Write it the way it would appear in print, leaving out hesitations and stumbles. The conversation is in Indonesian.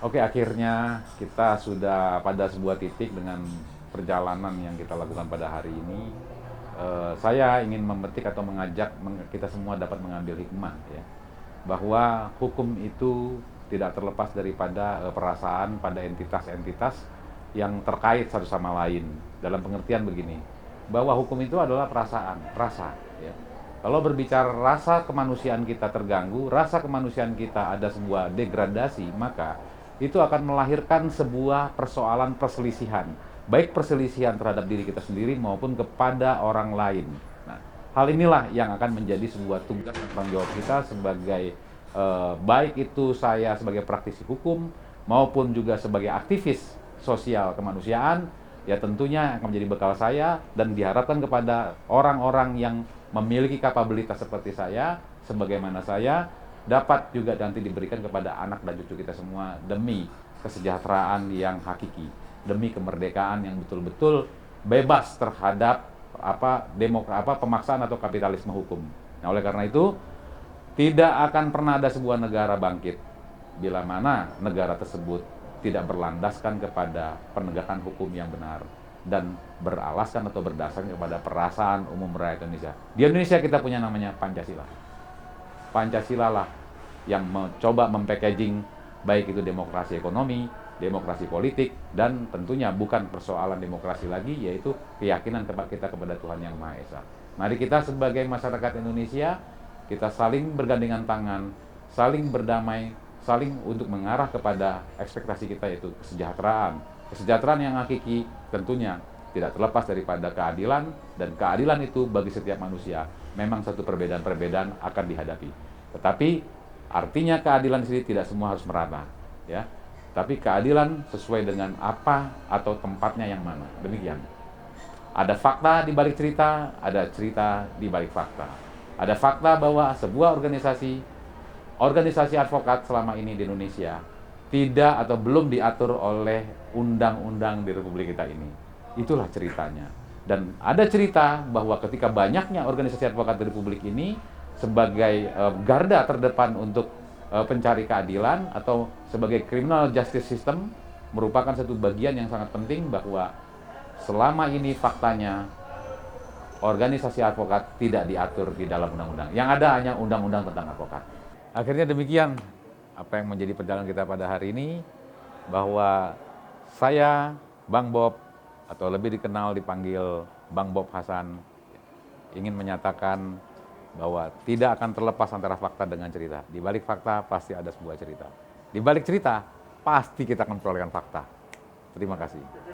Oke, akhirnya kita sudah pada sebuah titik dengan perjalanan yang kita lakukan pada hari ini. Saya ingin memetik atau mengajak kita semua dapat mengambil hikmah, ya, bahwa hukum itu tidak terlepas daripada perasaan pada entitas-entitas yang terkait satu sama lain. Dalam pengertian begini, bahwa hukum itu adalah perasaan, rasa, ya. Kalau berbicara rasa kemanusiaan kita terganggu, rasa kemanusiaan kita ada sebuah degradasi, maka itu akan melahirkan sebuah persoalan perselisihan, baik perselisihan terhadap diri kita sendiri maupun kepada orang lain. Nah, hal inilah yang akan menjadi sebuah tugas dan tanggung jawab kita sebagai baik itu saya sebagai praktisi hukum maupun juga sebagai aktivis sosial kemanusiaan, ya tentunya akan menjadi bekal saya dan diharapkan kepada orang-orang yang memiliki kapabilitas seperti saya, sebagaimana saya, dapat juga nanti diberikan kepada anak dan cucu kita semua demi kesejahteraan yang hakiki, demi kemerdekaan yang betul-betul bebas terhadap pemaksaan atau kapitalisme hukum. Nah, oleh karena itu, tidak akan pernah ada sebuah negara bangkit bila mana negara tersebut tidak berlandaskan kepada penegakan hukum yang benar dan beralaskan atau berdasarkan kepada perasaan umum rakyat Indonesia. Di Indonesia kita punya namanya Pancasila. Pancasila lah yang mencoba mempackaging baik itu demokrasi ekonomi, demokrasi politik, dan tentunya bukan persoalan demokrasi lagi, yaitu keyakinan kita kepada Tuhan Yang Maha Esa. Mari kita sebagai masyarakat Indonesia, kita saling bergandengan tangan, saling berdamai, saling untuk mengarah kepada ekspektasi kita, yaitu kesejahteraan. Kesejahteraan yang hakiki tentunya tidak terlepas daripada keadilan, dan keadilan itu bagi setiap manusia memang satu perbedaan-perbedaan akan dihadapi. Tetapi artinya keadilan di sini tidak semua harus merata, ya. Tapi keadilan sesuai dengan apa atau tempatnya yang mana. Demikian. Ada fakta di balik cerita, ada cerita di balik fakta. Ada fakta bahwa sebuah organisasi advokat selama ini di Indonesia tidak atau belum diatur oleh undang-undang di Republik kita ini. Itulah ceritanya. Dan ada cerita bahwa ketika banyaknya organisasi advokat di Republik ini sebagai garda terdepan untuk pencari keadilan atau sebagai criminal justice system, merupakan satu bagian yang sangat penting bahwa selama ini faktanya organisasi advokat tidak diatur di dalam undang-undang. Yang ada hanya undang-undang tentang advokat. Akhirnya demikian apa yang menjadi perjalanan kita pada hari ini, bahwa saya, Bang Bob, atau lebih dikenal dipanggil Bang Bob Hasan, ingin menyatakan bahwa tidak akan terlepas antara fakta dengan cerita. Di balik fakta pasti ada sebuah cerita. Di balik cerita pasti kita akan memperolehkan fakta. Terima kasih.